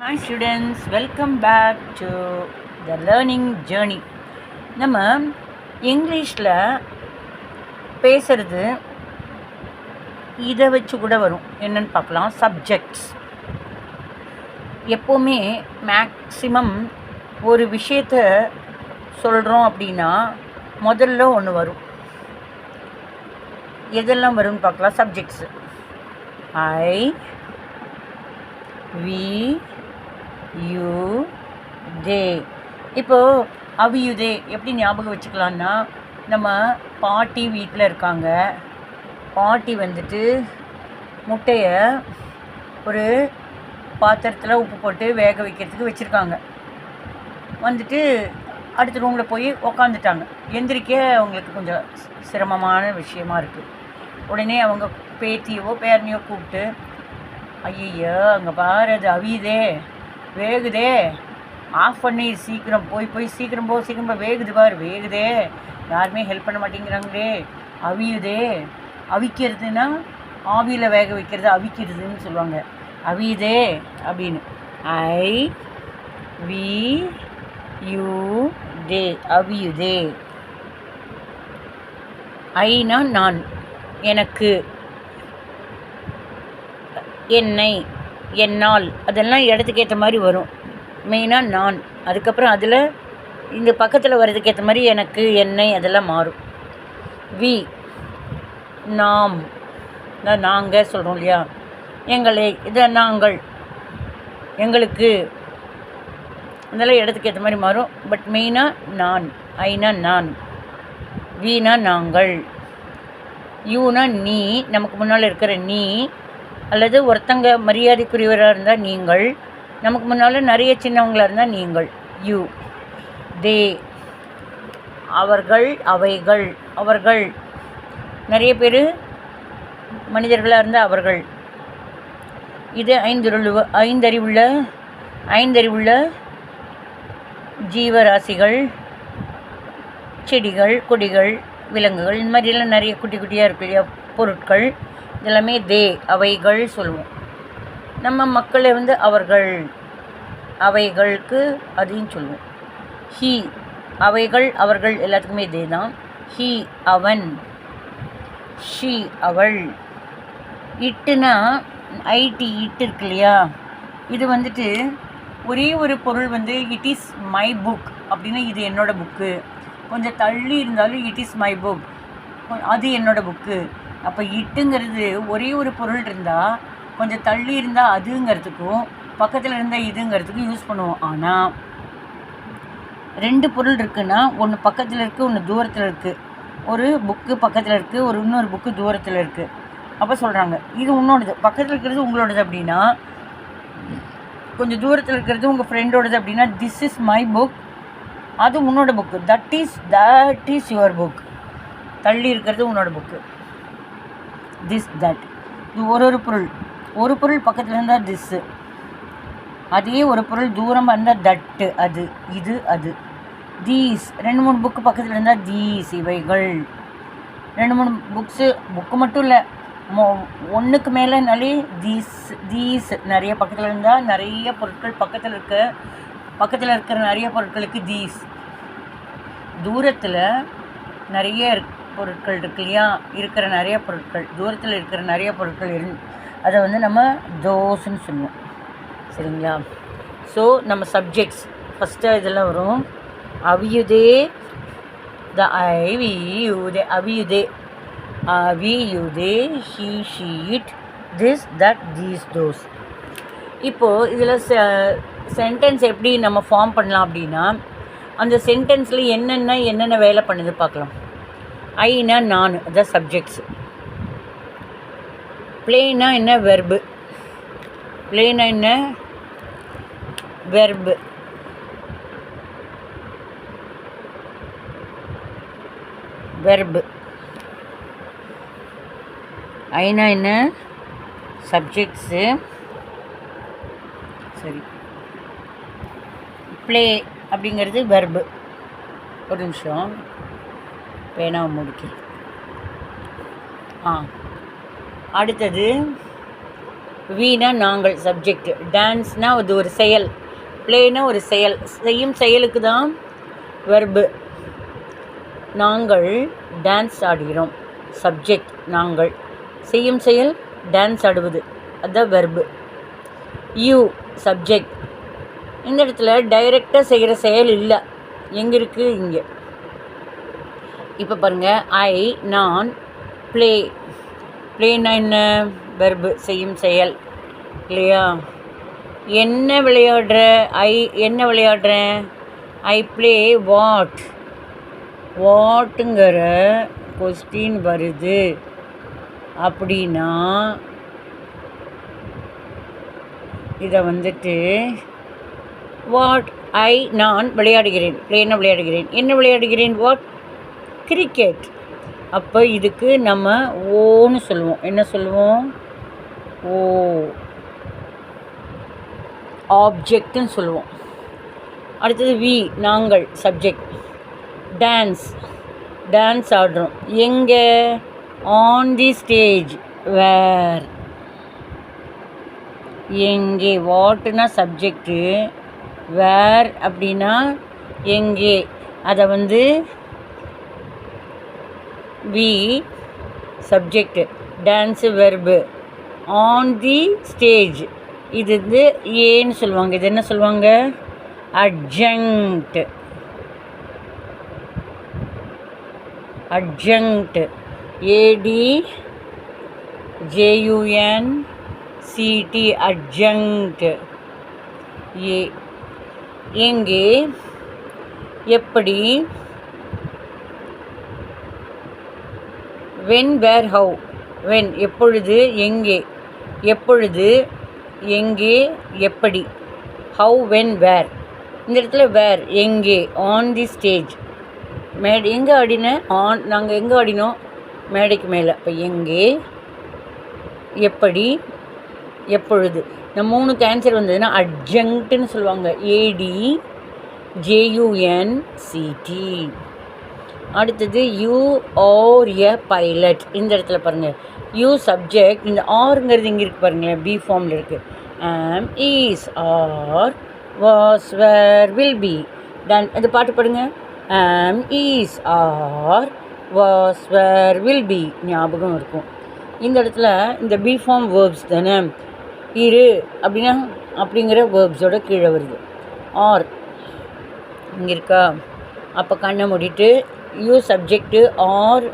Hi students, welcome back to the learning journey. நம்ம இங்கிலீஷில் பேசுகிறது இதை வச்சு கூட வரும். என்னென்னு பார்க்கலாம். சப்ஜெக்ட்ஸ் எப்போவுமே மேக்ஸிமம் ஒரு விஷயத்தை சொல்கிறோம் அப்படின்னா முதல்ல ஒன்று வரும். எதெல்லாம் வரும்னு பார்க்கலாம். சப்ஜெக்ட்ஸு ஐ, வி, யூ, தே. இப்போது அவியுதே எப்படி ஞாபகம் வச்சுக்கலான்னா, நம்ம பாட்டி வீட்டில் இருக்காங்க. பாட்டி வந்துட்டு முட்டையை ஒரு பாத்திரத்தில் உப்பு போட்டு வேக வைக்கிறதுக்கு வச்சுருக்காங்க. வந்துட்டு அடுத்த ரூமில் போய் உக்காந்துட்டாங்க. எந்திரிக்க அவங்களுக்கு கொஞ்சம் சிரமமான விஷயமா இருக்குது. உடனே அவங்க பேத்தியோ பேரனையோ கூப்பிட்டு, ஐயோ அங்கே பாரு அது அவியுதே, வேகுதே, ஆஃப் பண்ணி சீக்கிரம் போய் சீக்கிரம் போ வேகுது பாரு, வேகுதே, யாருமே ஹெல்ப் பண்ண மாட்டேங்கிறாங்களே, அவியுதே. அவிக்கிறதுனா ஆவியில் வேக வைக்கிறது அவிக்கிறதுன்னு சொல்லுவாங்க. அவியுதே அப்படின்னு. ஐ, வி, யூ, தே. அவியுதே. ஐனா நான், எனக்கு, என்னை, என்னால், அதெல்லாம் இடத்துக்கு ஏற்ற மாதிரி வரும். மெயினாக நான். அதுக்கப்புறம் அதில் இந்த பக்கத்தில் வர்றதுக்கு ஏற்ற மாதிரி எனக்கு, என்னை, அதெல்லாம் மாறும். வி, நாம், நாங்கள் சொல்கிறோம் இல்லையா, எங்களை, இதை நாங்கள், எங்களுக்கு, அதெல்லாம் இடத்துக்கு ஏற்ற மாதிரி மாறும். பட் மெயினாக நான். ஐனா நான், வீனா நாங்கள், யூனா நீ, நமக்கு முன்னால் இருக்கிற நீ, அல்லது ஒருத்தங்க மரியாதைக்குரியவராக இருந்தால் நீங்கள், நமக்கு முன்னால் நிறைய சின்னவங்களாக இருந்தால் நீங்கள். யூ. தே, அவர்கள், அவைகள். அவர்கள் நிறைய பேர் மனிதர்களாக இருந்தால் அவர்கள். இது ஐந்தறிவுள்ள ஜீவராசிகள், செடிகள், கொடிகள், விலங்குகள், இந்த மாதிரிலாம் நிறைய குட்டி குட்டியாக இருக்கு இல்லையா பொருட்கள். இதெல்லாமே தே, அவைகள் சொல்லுவோம். நம்ம மக்களை அவர்கள், அவைகளுக்கு அதையும் சொல்லுவோம். ஹீ, அவைகள், அவர்கள் எல்லாத்துக்குமே தே தான். ஹீ, அவன். ஷீ, அவள். இட்டுனா ஐடி, இட்டு இருக்கு இல்லையா, இது வந்துட்டு ஒரே ஒரு பொருள் இட் இஸ் மை புக் அப்படின்னா இது என்னோட புக்கு. கொஞ்சம் தள்ளி இருந்தாலும் இட் இஸ் மை புக், அது என்னோட புக்கு. அப்போ இட்டுங்கிறது ஒரே ஒரு பொருள் இருந்தால், கொஞ்சம் தள்ளி இருந்தால் அதுங்கிறதுக்கும் பக்கத்தில் இருந்தால் இதுங்கிறதுக்கும் யூஸ் பண்ணுவோம். ஆனால் ரெண்டு பொருள் இருக்குன்னா, ஒன்று பக்கத்தில் இருக்குது, ஒன்று தூரத்தில் இருக்குது. ஒரு புக்கு பக்கத்தில் இருக்குது, இன்னொரு புக்கு தூரத்தில் இருக்குது. அப்போ சொல்கிறாங்க இது உன்னோடது, பக்கத்தில் இருக்கிறது உங்களோடது அப்படின்னா, கொஞ்சம் தூரத்தில் இருக்கிறது உங்கள் ஃப்ரெண்டோடது அப்படின்னா, திஸ் இஸ் மை புக், அது உன்னோட book. That is your book. தள்ளி இருக்கிறது உன்னோட புக்கு. This, that. இது ஒரு பொருள் பக்கத்தில் இருந்தால் திஸ்ஸு, அதே ஒரு பொருள் தூரமாக இருந்தால் தட்டு, அது, இது, அது. தீஸ், 2-3 புக்கு பக்கத்தில் இருந்தால் தீஸ், இவைகள். 2-3 புக்கு மட்டும் இல்லை, ஒன்றுக்கு மேலேனாலே தீஸ் நிறைய பக்கத்தில் இருந்தால், நிறைய பொருட்கள் பக்கத்தில் இருக்கிற நிறைய பொருட்களுக்கு தீஸ். தூரத்தில் நிறைய பொருட்கள் இருக்கு இல்லையா, இருக்கிற நிறைய பொருட்கள், தூரத்தில் இருக்கிற நிறைய பொருட்கள் அதை நம்ம தோஸ்ன்னு சொல்லுவோம். சரிங்களா? ஸோ நம்ம சப்ஜெக்ட்ஸ் ஃபஸ்ட்டு இதெல்லாம் வரும். அவியுதே, த ஐ, வி, யூ, தே. அவியுதே, அவியுதே, she, sheet, this, that, these, those. இப்போது இதில் சென்டென்ஸ் எப்படி நம்ம ஃபார்ம் பண்ணலாம் அப்படின்னா, அந்த சென்டென்ஸில் என்னென்ன வேலை பண்ணுது பார்க்கலாம். ஐனா நான், அதான் சப்ஜெக்ட்ஸு. ப்ளேனா என்ன, வெர்பு. ப்ளேனா என்ன, வெர்பு. வெர்பு. ஐனா என்ன, சப்ஜெக்ட்ஸு. சரி, ப்ளே அப்படிங்கிறது வெர்பு. ஒரு நிமிஷம், பேனாவை முடிக்க. அடுத்தது வீணா நாங்கள் சப்ஜெக்ட், டான்ஸ்னால் அது ஒரு செயல், ப்ளேனா ஒரு செயல், செய்யும் செயலுக்கு தான் வெர்பு. நாங்கள் டான்ஸ் ஆடுகிறோம், சப்ஜெக்ட் நாங்கள், செய்யும் செயல் டான்ஸ் ஆடுவது, அதுதான் வெர்பு. You subject. இந்த இடத்துல டைரெக்டாக செய்கிற செயல் இல்லை, எங்கே இருக்குது? இங்கே. இப்போ பாருங்கள், ஐ நான், ப்ளே. ப்ளேனா என்ன? வெர்பு, செய்யும் செயல் இல்லையா? என்ன விளையாடுற? என்ன விளையாடுறேன்? I play what. வாட்டுங்கிற கொஸ்டின் வருது அப்படின்னா இதை வந்துட்டு வாட் ஐ நான் விளையாடுகிறேன், ப்ளேனா விளையாடுகிறேன். என்ன விளையாடுகிறேன்? வாட்? கிரிக்கெட். அப்போ இதுக்கு நம்ம ஓன்னு சொல்லுவோம். என்ன சொல்லுவோம்? ஓ, ஆப்ஜெக்ட்னு சொல்லுவோம். அடுத்தது வி நாங்கள் சப்ஜெக்ட். டான்ஸ், டான்ஸ் ஆடுறோம். எங்கே? On the stage. வேர்? எங்கே? வாட்டுனா சப்ஜெக்டு, வேர் அப்படின்னா எங்கே. அதை வந்து we subject, dance verb, on the stage இது வந்து ஏன்னு சொல்லுவாங்க. இது என்ன சொல்லுவாங்க? அட்ஜங்க்ட். Adjunct, ADJUNCT, adjunct. ஏ எங்கே, எப்படி, when, where, how. when எப்பொழுது, எங்கே, எப்பொழுது, எங்கே, எப்படி. how, when, where. இந்த இடத்துல வேர், எங்கே, ஆன் தி ஸ்டேஜ், மேடை. எங்கே ஆடினேன்? ஆன். நாங்கள் எங்கே ஆடினோம்? மேடைக்கு மேலே. இப்போ எங்கே, எப்படி, எப்பொழுது. இந்த 3க்கு ஆன்சர் வந்ததுன்னா அட்ஜங்க்ட்னு சொல்லுவாங்க. ADJUNCT. அடுத்தது யூ ஆர் எ பைலட். இந்த இடத்துல பாருங்கள், யூ சப்ஜெக்ட், இந்த ஆருங்கிறது இங்கே இருக்குது பாருங்களேன், பி ஃபார்மில் இருக்குது. Am, is, are, was, were, will be, டன். இது பாட்டு பாடுங்க. Am, is, are, was, were, will be, ஞாபகம் இருக்கும். இந்த இடத்துல இந்த பி ஃபார்ம் வேர்ப்ஸ் தானே. இரு அப்படின்னா அப்படிங்கிற வேர்ப்ஸோட கீழே வருது. ஆர் இங்கே இருக்கா? அப்போ கண்ணை மூடிட்டு யூ சப்ஜெக்டு, ஆர்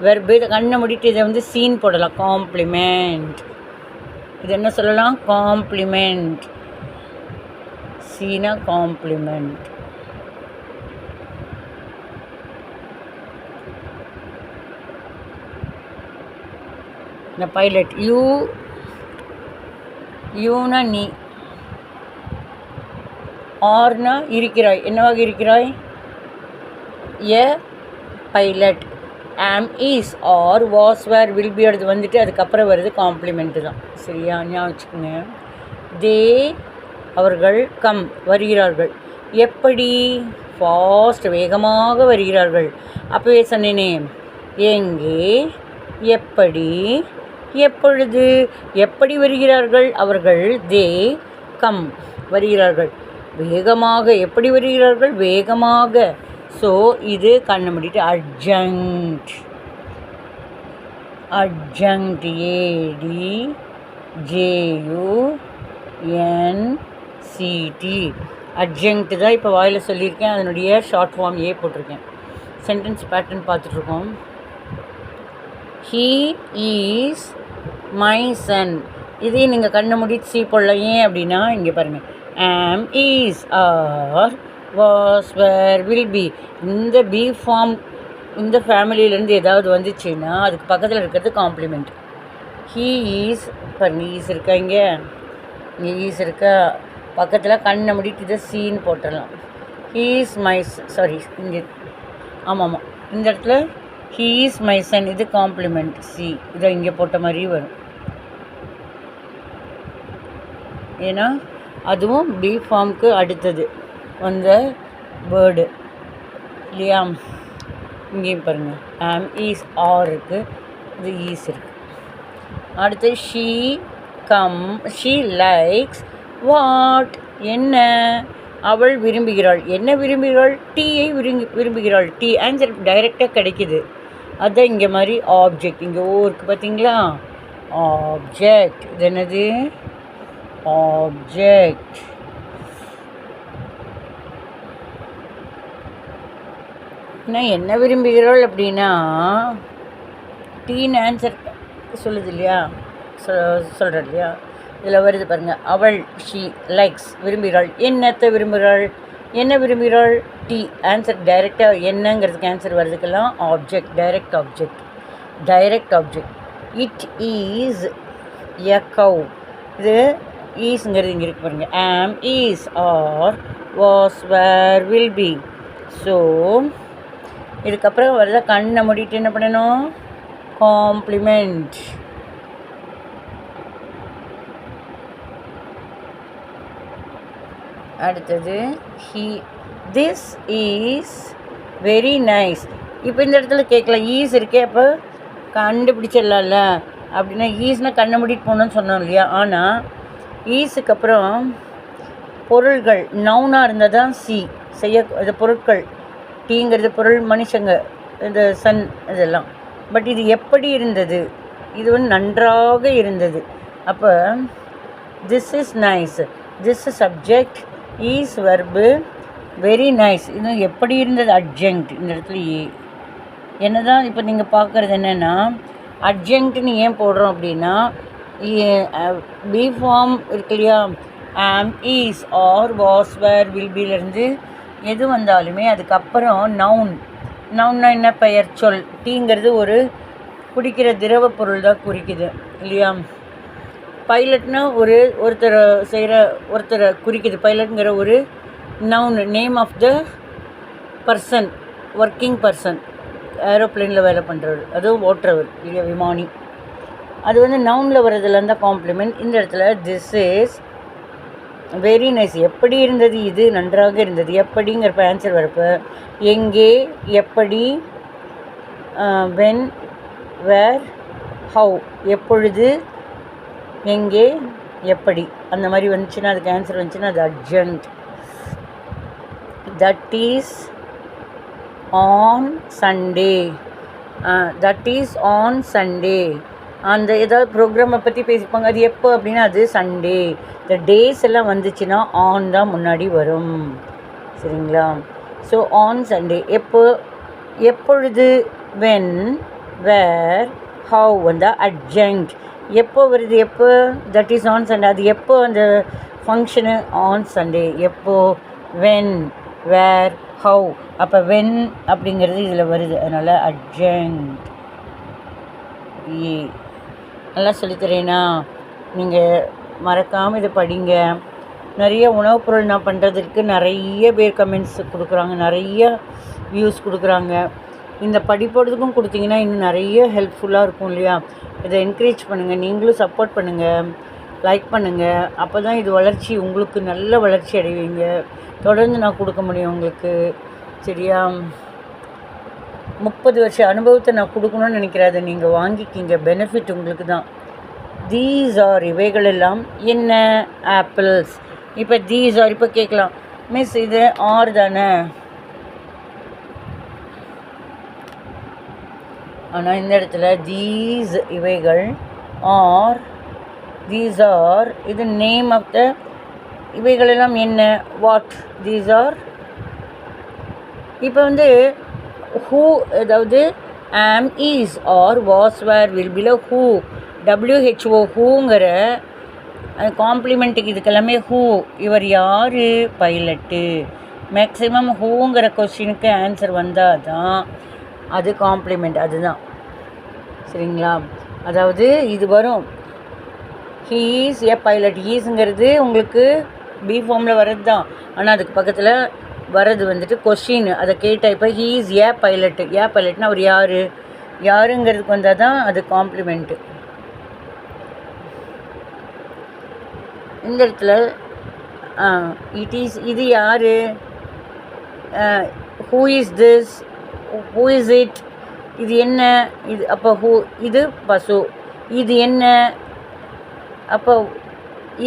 வெர்பு. இதை கண்ணை மூடிட்டு இதை வந்து சீன் போடலாம். காம்ப்ளிமெண்ட். இது என்ன சொல்லலாம்? காம்ப்ளிமெண்ட். சீனா காம்ப்ளிமெண்ட். இந்த பைலட். யூனா நீ, ஆர்னா இருக்கிறாய். என்னவாக இருக்கிறாய்? A pilot. Am, is, are, was, were, will be அடுத்து வந்துட்டு அதுக்கப்புறம் வருது காம்ப்ளிமெண்ட்டு தான். சரியா? ஞாபகம் வச்சுக்கோங்க. தே அவர்கள், கம் வருகிறார்கள். எப்படி? ஃபாஸ்ட் வேகமாக வருகிறார்கள். அப்போவே சொன்னேனே, எங்கே, எப்படி, எப்பொழுது. எப்படி வருகிறார்கள் அவர்கள்? தே கம் வருகிறார்கள். வேகமாக. எப்படி வருகிறார்கள்? வேகமாக. ஸோ இது கண்ணை மூடிட்டு அட்ஜங்க்ட். Adjunct, ADJUNCT. அட்ஜங்க்ட் தான் இப்போ வாயில் சொல்லியிருக்கேன். அதனுடைய ஷார்ட் ஃபார்ம் ஏ போட்டிருக்கேன். சென்டென்ஸ் பேட்டர்ன் பார்த்துட்ருக்கோம். He is my son. இதையும் நீங்கள் கண்ணை மூடிட்டு சி போடலாம். ஏன் அப்படின்னா இங்கே பாருங்கள், am, is, are, was, were, will be. இந்த பி ஃபார்ம் இந்த ஃபேமிலியிலேருந்து ஏதாவது வந்துச்சுன்னா அதுக்கு பக்கத்தில் இருக்கிறது காம்ப்ளிமெண்ட். ஹீ ஈஸ் பாருங்க, ஈஸ் இருக்கா? இங்கே ஈஸ் இருக்கா? பக்கத்தில் கண்ணை மூடிட்டு இதை சீன் போட்டுடலாம். ஹீ இஸ் மை, சாரி இங்கே, ஆமாம் இந்த இடத்துல ஹீ இஸ் மை சன், இது காம்ப்ளிமெண்ட். சி இதை இங்கே போட்ட மாதிரி வரும். ஏன்னா அதுவும் பி ஃபார்முக்கு அடுத்தது வந்த வேர்டு இல்லையா? இங்கேயும் பாருங்கள், ஆம், ஈஸ், ஆர் இருக்குது, இது ஈஸ் இருக்குது. அடுத்து she come she likes what என்ன அவள் விரும்புகிறாள் என்ன விரும்புகிறாள் டீயை விரும்புகிறாள் டீ ஆன்சர் டைரெக்டாக கிடைக்குது. அதுதான் இங்கே மாதிரி ஆப்ஜெக்ட் இங்கே இருக்குது பார்த்தீங்களா ஆப்ஜெக்ட் இது என்னது ஆப்ஜெக்ட். நான் என்ன விரும்புகிறாள் அப்படின்னா டீன்னு ஆன்சர் சொல்லுது இல்லையா சொல்கிறேன் இல்லையா இதில் வருது பாருங்கள் அவள் ஷீ லைக்ஸ் விரும்புகிறாள் என்னத்தை விரும்புகிறாள் என்ன விரும்புகிறாள் டீ ஆன்சர் டைரெக்டாக என்னங்கிறதுக்கு ஆன்சர் வர்றதுக்கெல்லாம் object direct object. It is a cow இது ஈஸ்ங்கிறது இங்கே இருக்கு பாருங்கள் am is are was were will be. So இதுக்கப்புறம் வருதா கண்ணை மூடிட்டு என்ன பண்ணணும் காம்ப்ளிமெண்ட். அடுத்தது திஸ் இஸ் வெரி நைஸ். இப்போ இந்த இடத்துல கேட்கலாம் ஈஸ் இருக்கே அப்போ கண்டுபிடிச்சிடலாம்ல அப்படின்னா ஈஸ்னால் கண்ணை மூடிட்டு போகணுன்னு சொன்னோம் இல்லையா. ஆனால் ஈஸுக்கு அப்புறம் பொருள்கள் நவுனாக இருந்தால் தான் செய்ய இது பொருட்கள் டீங்கிறது பொருள் மனுஷங்க இந்த சன் இதெல்லாம். பட் இது எப்படி இருந்தது இது நன்றாக இருந்தது. அப்போ this is nice this is subject is verb very nice இது எப்படி இருந்தது அட்ஜங்க்ட் இந்த இடத்துல என்ன தான் இப்போ நீங்கள் பார்க்குறது என்னென்னா அட்ஜங்க்ட்னு ஏன் போடுறோம் அப்படின்னா பி ஃபார்ம் இருக்கு இல்லையா am is are was were will பிலேருந்து எது வந்தாலுமே அதுக்கப்புறம் நவுன்னா என்ன பெயர் சொல் டீங்கிறது ஒரு குடிக்கிற திரவ பொருள் தான் குறிக்குது இல்லையா. பைலட்னா ஒருத்தரை குறிக்குது பைலட்டுங்கிற ஒரு noun name of the person working person ஏரோப்ளேனில் வேலை பண்ணுறவர் அதுவும் ஓட்டுறவர் இல்லையா விமானி. அது நவுனில் வர்றதுல இருந்தால் காம்ப்ளிமெண்ட். இந்த இடத்துல திஸ் இஸ் வெரி நைஸ் எப்படி இருந்தது இது நன்றாக இருந்தது எப்படிங்கிறப்ப ஆன்சர் வரப்போ எங்கே எப்படி வென் வேர் ஹவு எப்பொழுது எங்கே எப்படி அந்த மாதிரி வந்துச்சுன்னா அதுக்கு ஆன்சர் வந்துச்சுன்னா அது urgent. That is on Sunday that is on Sunday அந்த ஏதாவது ப்ரோக்ராமை பற்றி பேசிப்பாங்க அது எப்போ அப்படின்னா அது சண்டே. இந்த டேஸ் எல்லாம் வந்துச்சுன்னா ஆன் தான் முன்னாடி வரும் சரிங்களா. ஸோ ஆன் சண்டே எப்பொழுது வென் வேர் ஹவ் வந்தால் அட்ஜங்க்ட் எப்போ வருது எப்போ தட் இஸ் ஆன் சண்டே அது எப்போ அந்த ஃபங்க்ஷனு ஆன் சண்டே எப்போ வென் வேர் ஹவ் அப்போ வென் அப்படிங்கிறது இதில் வருது அதனால் அட்ஜங்க்ட். நல்லா சொல்லித்தரேன்னா நீங்கள் மறக்காமல் இதை படிங்க. நிறைய உணவுப் பொருள் நான் பண்ணுறதுக்கு நிறைய பேர் கமெண்ட்ஸ் கொடுக்குறாங்க நிறைய வியூஸ் கொடுக்குறாங்க. இந்த படிப்போடுறதுக்கும் கொடுத்தீங்கன்னா இன்னும் நிறைய ஹெல்ப்ஃபுல்லாக இருக்கும் இல்லையா. இதை என்கரேஜ் பண்ணுங்கள் நீங்களும் சப்போர்ட் பண்ணுங்கள் லைக் பண்ணுங்கள். அப்போ தான் இது வளர்ச்சி உங்களுக்கு நல்ல வளர்ச்சி அடைவீங்க. தொடர்ந்து நான் கொடுக்க முடியும் உங்களுக்கு சரியா. 30 வருஷ அனுபவத்தை நான் கொடுக்கணும்னு நினைக்கிறத நீங்கள் வாங்கிக்கிங்க பெனிஃபிட் உங்களுக்கு தான். தீஸ் ஆர் இவைகள் எல்லாம் என்ன ஆப்பிள்ஸ். இப்போ தீஸ் ஆர் இப்போ கேட்கலாம் மிஸ் இது ஆர் தானே ஆனால் இந்த இடத்துல தீஸ் இவைகள் ஆர் தீஸ் ஆர் இது நேம் ஆஃப் த இவைகளெல்லாம் என்ன வாட் தீஸ் ஆர். இப்போ ஹூ அதாவது am is are was were will பில ஹூ WHO ஹூங்கிற காம்ப்ளிமெண்ட்டுக்கு இதுக்கெல்லாமே ஹூ இவர் யார் பைலட்டு. மேக்ஸிமம் ஹூங்கிற கொஸ்டினுக்கு ஆன்சர் வந்தால் தான் அது காம்ப்ளிமெண்ட் அதுதான் சரிங்களா. அதாவது இது வரும் ஹீ இஸ் ஏ பைலட் ஈஸுங்கிறது உங்களுக்கு பி ஃபார்மில் வர்றது தான். ஆனால் அதுக்கு பக்கத்தில் வர்றது கொஸ்டின் அதை கேட்டால் இப்போ ஹீ இஸ் ஏ பைலட்னா அவர் யாருங்கிறதுக்கு வந்தால் தான் அது காம்ப்ளிமெண்ட்டு. இந்த இடத்துல இட் இஸ் இது யார் who is this who is it இது என்ன இது அப்போ ஹூ இது பசு இது என்ன அப்போ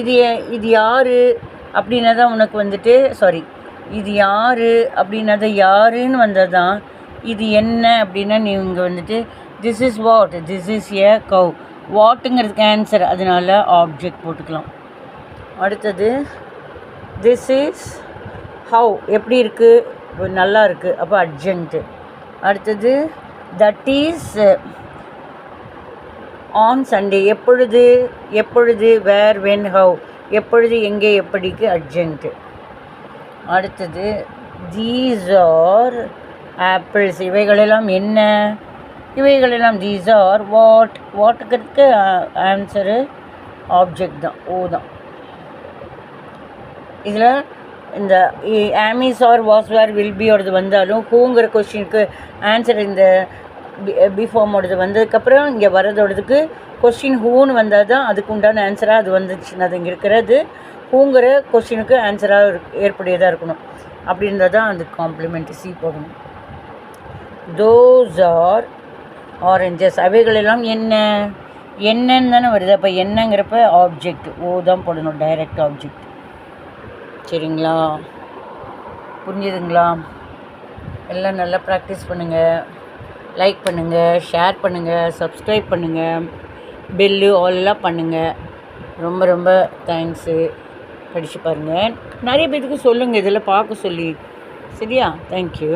இது இது யார் அப்படின்னா தான் உனக்கு வந்துட்டு இது யார் அப்படின்னா தான் யாருன்னு வந்தால் தான் இது என்ன அப்படின்னா நீ இங்கே வந்துட்டு this is what, this is a cow. வாட்டுங்கிறதுக்கு ஆன்சர், அதனால ஆப்ஜெக்ட் போட்டுக்கலாம். அடுத்தது திஸ் இஸ் ஹவ், எப்படி இருக்குது, நல்லா இருக்குது, அப்போ அட்ஜெக்ட். அடுத்தது தட் இஸ் ஆன் சண்டே, எப்பொழுது வேர், வென், ஹவ், எப்பொழுது, எங்கே, எப்படிக்கு அட்ஜெக்ட். அடுத்தது தீஸ் ஆர் ஆப்பிள்ஸ், இவைகளெல்லாம் என்ன, இவைகளெல்லாம் தீஸ் ஆர் வாட், வாட்டுக்கிறதுக்கு ஆன்சரு ஆப்ஜெக்ட் தான், ஓ தான். இதில் இந்த am is are was were will பியோடது வந்தாலும் ஹூங்கிற கொஸ்டினுக்கு ஆன்சர் இந்த பிஃபார்மோடது வந்ததுக்கப்புறம் இங்கே வரதோடதுக்கு கொஸ்டின் ஹூன்னு வந்தால் தான் அதுக்கு உண்டான ஆன்சராக அது வந்துச்சுன்னா அது இங்கே இருக்கிறது ஹூங்கிற கொஸ்டினுக்கு ஆன்சராக ஏற்புடையதாக இருக்கணும். அப்படி இருந்தால் தான் அது காம்ப்ளிமெண்ட் சி போகணும். தோஸ் ஆர் ஆரஞ்சஸ், அவைகளெல்லாம் என்னன்னு தானே வருது. அப்போ என்னங்கிறப்ப ஆப்ஜெக்ட் ஓ தான் போடணும், டைரக்ட் ஆப்ஜெக்ட். சரிங்களா, புரிஞ்சுதுங்களா? எல்லாம் நல்லா ப்ராக்டிஸ் பண்ணுங்கள், லைக் பண்ணுங்கள், ஷேர் பண்ணுங்கள், சப்ஸ்கிரைப் பண்ணுங்கள், பெல்லு ஆல்லாம் பண்ணுங்கள். ரொம்ப ரொம்ப தேங்க்ஸு. படித்து பாருங்கள், நிறைய பேருக்கு சொல்லுங்கள் இதில் பார்க்க சொல்லி. சரியா? தேங்க்யூ.